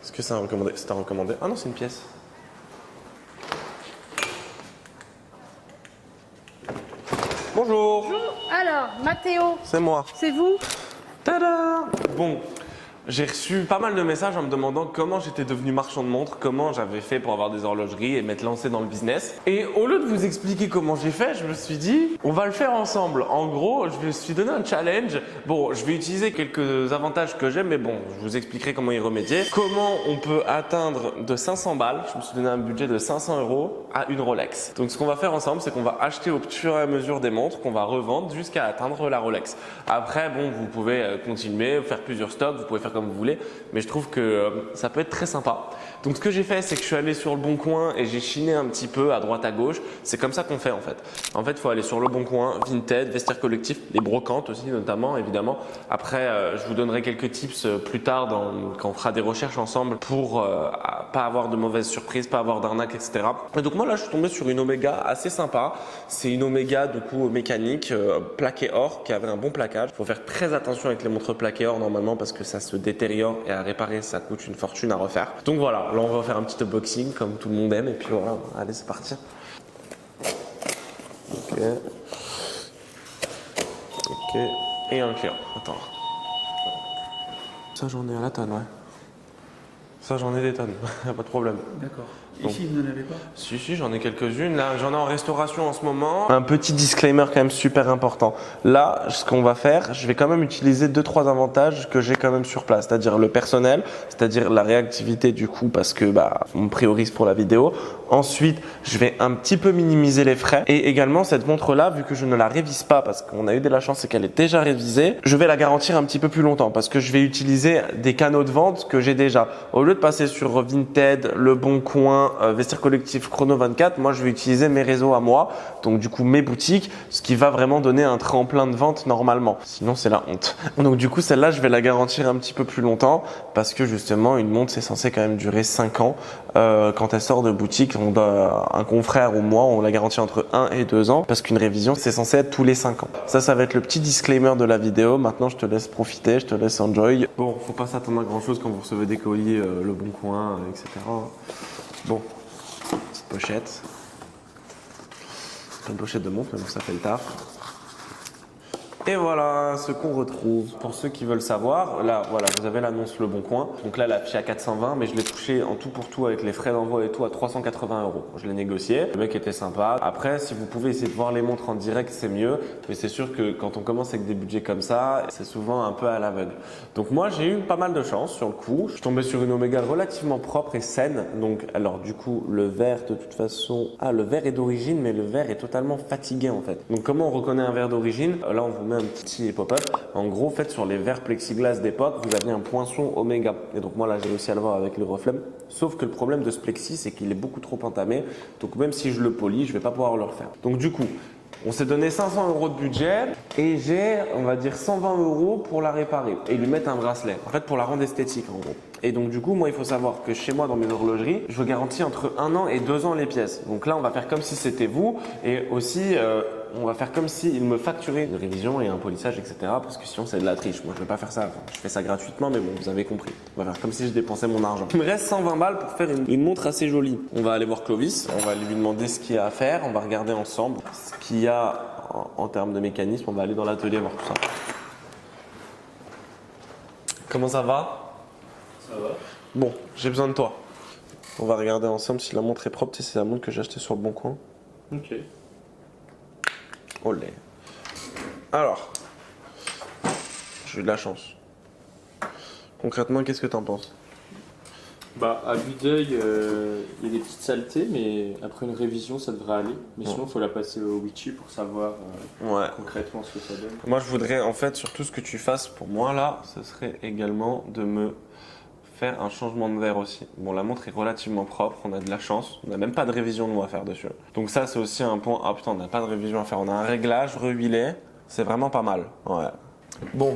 Est-ce que c'est un recommandé? C'est un recommandé? Ah non, c'est une pièce. Bonjour. Bonjour. Alors, Mathéo, C'est moi. c'est vous? Tada! Bon, j'ai reçu pas mal de messages en me demandant comment j'étais devenu marchand de montres, comment j'avais fait pour avoir des horlogeries et m'être lancé dans le business. Et au lieu de vous expliquer comment j'ai fait, je me suis dit, on va le faire ensemble. En gros, je me suis donné un challenge. Bon, je vais utiliser quelques avantages que j'ai, mais bon, je vous expliquerai comment y remédier. Comment on peut atteindre de 500 balles, je me suis donné un budget de 500 € à une Rolex. Donc ce qu'on va faire ensemble, c'est qu'on va acheter au fur et à mesure des montres qu'on va revendre jusqu'à atteindre la Rolex. Après, bon, vous pouvez continuer, faire plusieurs stocks, vous pouvez faire comme vous voulez, mais je trouve que ça peut être très sympa. Donc ce que j'ai fait, c'est que je suis allé sur le Bon Coin et j'ai chiné un petit peu à droite à gauche. C'est comme ça qu'on fait en fait. En fait, il faut aller sur le Bon Coin, Vinted, Vestiaire Collectif, les brocantes aussi notamment, évidemment. Après, je vous donnerai quelques tips plus tard quand on fera des recherches ensemble pour pas avoir de mauvaises surprises, pas avoir d'arnaques, etc. Et donc moi là, je suis tombé sur une Omega assez sympa. C'est une Omega du coup mécanique, plaquée or, qui avait un bon plaquage. Il faut faire très attention avec les montres plaquées or normalement parce que ça se détériore et à réparer, ça coûte une fortune à refaire. Donc voilà, là on va faire un petit unboxing comme tout le monde aime et puis voilà, allez c'est parti. Ok. Ok. Et un client. Attends. Ça j'en ai à la tonne, ouais. Ça j'en ai des tonnes, pas de problème. D'accord. Bon. Ici, vous n'en avez pas? Si, j'en ai quelques-unes. Là, j'en ai en restauration en ce moment. Un petit disclaimer quand même super important. Là, ce qu'on va faire, je vais quand même utiliser 2-3 avantages que j'ai quand même sur place. C'est-à-dire le personnel, c'est-à-dire la réactivité du coup parce que on priorise pour la vidéo. Ensuite, je vais un petit peu minimiser les frais. Et également, cette montre-là, vu que je ne la révise pas parce qu'on a eu de la chance et qu'elle est déjà révisée, je vais la garantir un petit peu plus longtemps parce que je vais utiliser des canaux de vente que j'ai déjà. Au lieu de passer sur Vinted, Le Bon Coin, Vestiaire Collectif, Chrono 24, moi je vais utiliser mes réseaux à moi, donc du coup mes boutiques, ce qui va vraiment donner un tremplin de vente normalement. Sinon c'est la honte. Donc du coup celle-là je vais la garantir un petit peu plus longtemps parce que justement une montre c'est censé quand même durer 5 ans. Quand elle sort de boutique, on doit, un confrère ou moi, on la garantit entre 1 et 2 ans parce qu'une révision c'est censé être tous les 5 ans. Ça va être le petit disclaimer de la vidéo. Maintenant je te laisse profiter, je te laisse enjoy. Bon, faut pas s'attendre à grand chose quand vous recevez des colis, Le Bon Coin, etc. Bon, petite pochette. Pas une pochette de montre, mais bon, ça fait le taf. Et voilà ce qu'on retrouve. Pour ceux qui veulent savoir, là, voilà, vous avez l'annonce Le Bon Coin. Donc là, elle affiche à 420, mais je l'ai touché en tout pour tout avec les frais d'envoi et tout à 380 €. Je l'ai négocié. Le mec était sympa. Après, si vous pouvez essayer de voir les montres en direct, c'est mieux. Mais c'est sûr que quand on commence avec des budgets comme ça, c'est souvent un peu à l'aveugle. Donc moi, j'ai eu pas mal de chance sur le coup. Je suis tombé sur une Omega relativement propre et saine. Donc, alors du coup, le verre de toute façon, le verre est d'origine, mais le verre est totalement fatigué en fait. Donc comment on reconnaît un verre d'origine? Là, on vous met un petit pop-up. En gros, faites sur les verres plexiglas d'époque, vous aviez un poinçon Omega. Et donc moi là, j'ai réussi à le voir avec le reflet. Sauf que le problème de ce plexi, c'est qu'il est beaucoup trop entamé. Donc même si je le polis, je vais pas pouvoir le refaire. Donc du coup, on s'est donné 500 € de budget et j'ai, on va dire, 120 € pour la réparer et lui mettre un bracelet. En fait, pour la rendre esthétique en gros. Et donc du coup, moi, il faut savoir que chez moi, dans mes horlogeries, je garantis entre 1 an et 2 ans les pièces. Donc là, on va faire comme si c'était vous et aussi on va faire comme s'il me facturait une révision et un polissage, etc. Parce que sinon, c'est de la triche. Moi, je ne vais pas faire ça. Enfin, je fais ça gratuitement, mais bon, vous avez compris. On va faire comme si je dépensais mon argent. Il me reste 120 balles pour faire une montre assez jolie. On va aller voir Clovis. On va lui demander ce qu'il y a à faire. On va regarder ensemble ce qu'il y a en termes de mécanisme. On va aller dans l'atelier voir tout ça. Comment ça va? Ça va. Bon, j'ai besoin de toi. On va regarder ensemble si la montre est propre. C'est la montre que j'ai achetée sur le Bon Coin. Ok. Olé. Alors, j'ai eu de la chance. Concrètement, qu'est-ce que t'en penses? Bah, à vue d'œil, il y a des petites saletés, mais après une révision, ça devrait aller. Mais sinon, il faut la passer au Witchy pour savoir concrètement ce que ça donne. Moi, je voudrais en fait surtout ce que tu fasses pour moi là, ce serait également de me faire un changement de verre aussi. Bon, la montre est relativement propre, on a de la chance, on n'a même pas de révision de nous à faire dessus. Donc ça, c'est aussi un point. Ah putain, on n'a pas de révision à faire. On a un réglage rehuilé, c'est vraiment pas mal. Ouais. Bon,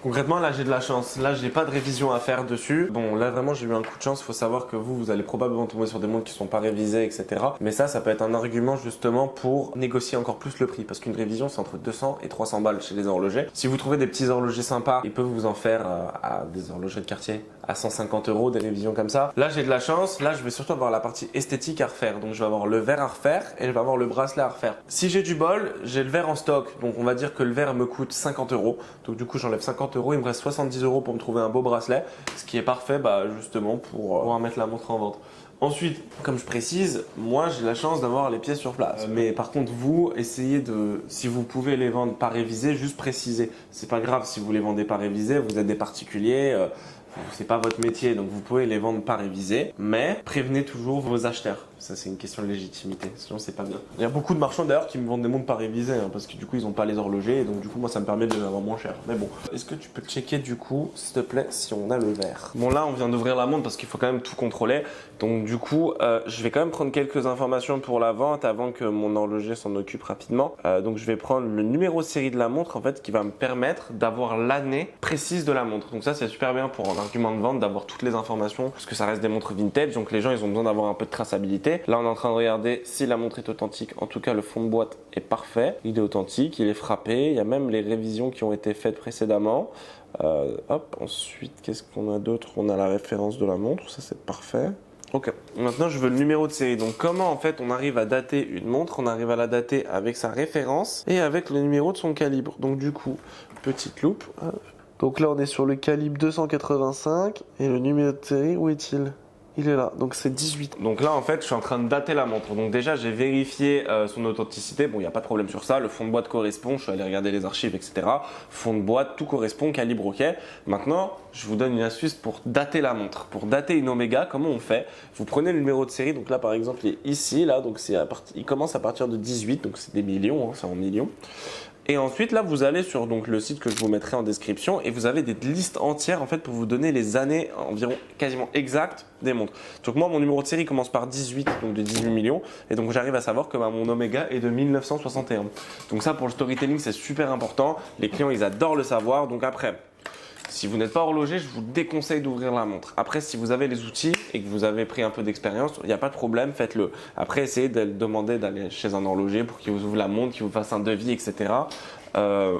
Concrètement, là, j'ai de la chance. Là, j'ai pas de révision à faire dessus. Bon, là, vraiment, j'ai eu un coup de chance. Il faut savoir que vous allez probablement tomber sur des montres qui sont pas révisées, etc. Mais ça peut être un argument justement pour négocier encore plus le prix. Parce qu'une révision, c'est entre 200 et 300 balles chez les horlogers. Si vous trouvez des petits horlogers sympas, ils peuvent vous en faire à des horlogers de quartier à 150 €, des révisions comme ça. Là, j'ai de la chance. Là, je vais surtout avoir la partie esthétique à refaire. Donc, je vais avoir le verre à refaire et je vais avoir le bracelet à refaire. Si j'ai du bol, j'ai le verre en stock. Donc, on va dire que le verre me coûte 50 €. Donc, du coup, j'enlève 50 €. Il me reste 70 € pour me trouver un beau bracelet. Ce qui est parfait, justement, pour pouvoir mettre la montre en vente. Ensuite, comme je précise, moi j'ai la chance d'avoir les pièces sur place. Mais par contre, vous, essayez de, si vous pouvez les vendre pas révisés, juste préciser. C'est pas grave si vous les vendez pas révisés, vous êtes des particuliers, c'est pas votre métier, donc vous pouvez les vendre pas révisés. Mais prévenez toujours vos acheteurs. Ça, c'est une question de légitimité, sinon c'est pas bien. Il y a beaucoup de marchands d'ailleurs qui me vendent des montres pas révisées, parce que du coup ils ont pas les horlogers, et donc du coup moi ça me permet de les avoir moins cher. Mais bon, est-ce que tu peux checker du coup, s'il te plaît, si on a le verre? Bon, là on vient d'ouvrir la montre parce qu'il faut quand même tout contrôler. Donc du coup, je vais quand même prendre quelques informations pour la vente avant que mon horloger s'en occupe rapidement. Donc je vais prendre le numéro de série de la montre en fait qui va me permettre d'avoir l'année précise de la montre. Donc ça c'est super bien pour un argument de vente d'avoir toutes les informations parce que ça reste des montres vintage, donc les gens ils ont besoin d'avoir un peu de traçabilité. Là on est en train de regarder si la montre est authentique. En tout cas le fond de boîte est parfait, il est authentique, il est frappé. Il y a même les révisions qui ont été faites précédemment. Ensuite qu'est-ce qu'on a d'autre? On a la référence de la montre, ça c'est parfait. Ok, maintenant je veux le numéro de série. Donc comment en fait on arrive à dater une montre? On arrive à la dater avec sa référence et avec le numéro de son calibre. Donc du coup, petite loupe. Donc là on est sur le calibre 285 et le numéro de série, où est-il? Il est là, donc c'est 18. Donc là en fait je suis en train de dater la montre. Donc déjà j'ai vérifié son authenticité. Bon, il n'y a pas de problème sur ça, le fond de boîte correspond, je suis allé regarder les archives, etc. Fond de boîte, tout correspond, calibre ok. Maintenant je vous donne une astuce pour dater la montre. Pour dater une Omega, comment on fait? Vous prenez le numéro de série, donc là par exemple il est ici, là, donc il commence à partir de 18, donc c'est des millions, c'est en millions. Et ensuite, là, vous allez sur donc, le site que je vous mettrai en description et vous avez des listes entières en fait pour vous donner les années environ quasiment exactes des montres. Donc moi, mon numéro de série commence par 18, donc de 18 millions. Et donc j'arrive à savoir que mon Omega est de 1961. Donc ça, pour le storytelling, c'est super important. Les clients, ils adorent le savoir. Donc après, si vous n'êtes pas horloger, je vous déconseille d'ouvrir la montre. Après, si vous avez les outils et que vous avez pris un peu d'expérience, il n'y a pas de problème, faites-le. Après, essayez de demander d'aller chez un horloger pour qu'il vous ouvre la montre, qu'il vous fasse un devis, etc.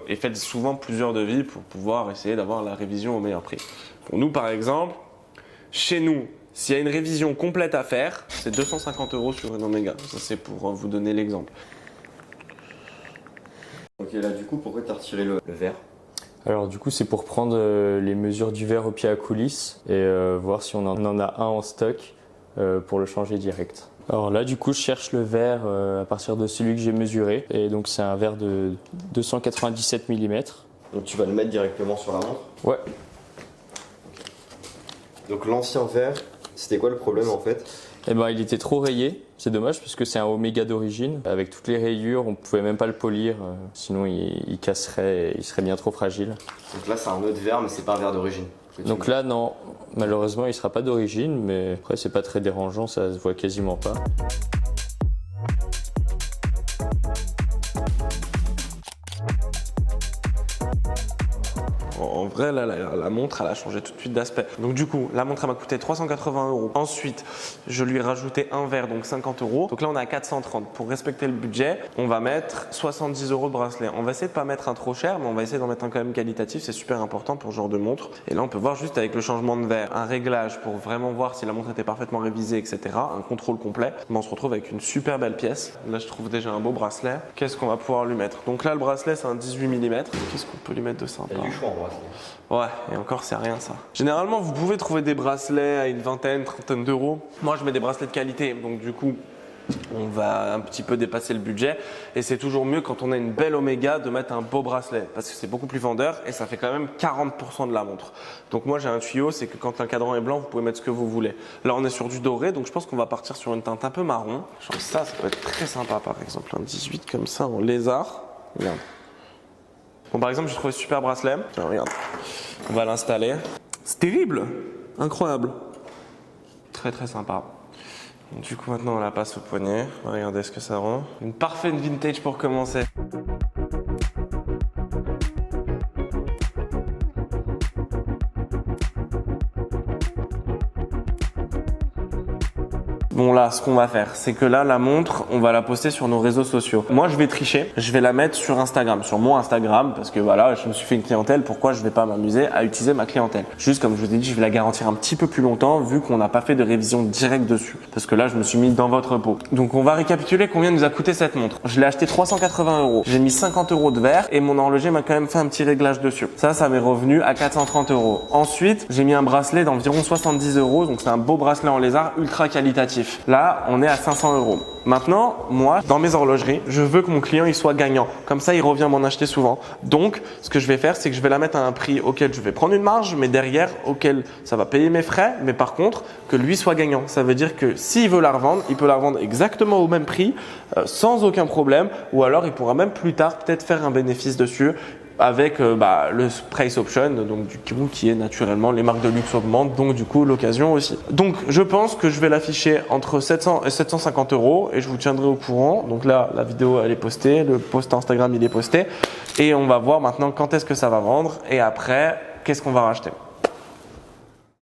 Et faites souvent plusieurs devis pour pouvoir essayer d'avoir la révision au meilleur prix. Pour nous, par exemple, chez nous, s'il y a une révision complète à faire, c'est 250 € sur une Omega. Ça, c'est pour vous donner l'exemple. Ok, là, du coup, pourquoi tu as retiré le verre? Alors du coup c'est pour prendre les mesures du verre au pied à coulisse et voir si on en a un en stock pour le changer direct. Alors là du coup je cherche le verre à partir de celui que j'ai mesuré et donc c'est un verre de 297 mm. Donc tu vas le mettre directement sur la montre? Ouais. Donc l'ancien verre, c'était quoi le problème en fait? Eh ben il était trop rayé, c'est dommage parce que c'est un Omega d'origine. Avec toutes les rayures, on pouvait même pas le polir, sinon il casserait et il serait bien trop fragile. Donc là c'est un autre verre mais c'est pas un verre d'origine. Donc là non, malheureusement il sera pas d'origine mais après c'est pas très dérangeant, ça se voit quasiment pas. En vrai, là, la montre, elle a changé tout de suite d'aspect. Donc du coup, la montre, elle m'a coûté 380 €. Ensuite, je lui ai rajouté un verre, donc 50 €. Donc là, on est à 430. Pour respecter le budget, on va mettre 70 € de bracelet. On va essayer de pas mettre un trop cher, mais on va essayer d'en mettre un quand même qualitatif. C'est super important pour ce genre de montre. Et là, on peut voir juste avec le changement de verre, un réglage pour vraiment voir si la montre était parfaitement révisée, etc. Un contrôle complet. Mais on se retrouve avec une super belle pièce. Là, je trouve déjà un beau bracelet. Qu'est-ce qu'on va pouvoir lui mettre? Donc là, le bracelet, c'est un 18 mm. Qu'est-ce qu'on peut lui mettre de sympa? Il y a du choix en bracelet. Ouais, et encore c'est rien ça. Généralement vous pouvez trouver des bracelets à une vingtaine, trentaine d'euros. Moi je mets des bracelets de qualité, donc du coup on va un petit peu dépasser le budget. Et c'est toujours mieux quand on a une belle Omega de mettre un beau bracelet, parce que c'est beaucoup plus vendeur et ça fait quand même 40% de la montre. Donc moi j'ai un tuyau, c'est que quand un cadran est blanc, vous pouvez mettre ce que vous voulez. Là on est sur du doré, donc je pense qu'on va partir sur une teinte un peu marron. Genre ça peut être très sympa par exemple, un 18 comme ça en lézard. Regarde. Bon, par exemple, j'ai trouvé ce super bracelet. Tiens, regarde. On va l'installer. C'est terrible. Incroyable. Très très sympa. Du coup, maintenant, on la passe au poignet. On va regarder ce que ça rend. Une parfaite vintage pour commencer. Bon là, ce qu'on va faire, c'est que là, la montre, on va la poster sur nos réseaux sociaux. Moi, je vais tricher, je vais la mettre sur Instagram, sur mon Instagram, parce que voilà, je me suis fait une clientèle, pourquoi je vais pas m'amuser à utiliser ma clientèle? Juste comme je vous ai dit, je vais la garantir un petit peu plus longtemps, vu qu'on n'a pas fait de révision directe dessus. Parce que là, je me suis mis dans votre peau. Donc, on va récapituler combien nous a coûté cette montre. Je l'ai acheté 380 €. J'ai mis 50 € de verre et mon horloger m'a quand même fait un petit réglage dessus. Ça m'est revenu à 430 €. Ensuite, j'ai mis un bracelet d'environ 70 €. Donc, c'est un beau bracelet en lézard ultra qualitatif. Là, on est à 500 €. Maintenant, moi, dans mes horlogeries, je veux que mon client il soit gagnant. Comme ça, il revient m'en acheter souvent. Donc, ce que je vais faire, c'est que je vais la mettre à un prix auquel je vais prendre une marge, mais derrière, auquel ça va payer mes frais. Mais par contre, que lui soit gagnant. Ça veut dire que s'il veut la revendre, il peut la revendre exactement au même prix, sans aucun problème. Ou alors, il pourra même plus tard peut-être faire un bénéfice dessus avec le price option, donc du coup qui est naturellement les marques de luxe augmentent, donc du coup l'occasion aussi. Donc je pense que je vais l'afficher entre 700 et 750 € et je vous tiendrai au courant. Donc là la vidéo elle est postée, le post Instagram il est posté et on va voir maintenant quand est-ce que ça va vendre et après qu'est-ce qu'on va racheter.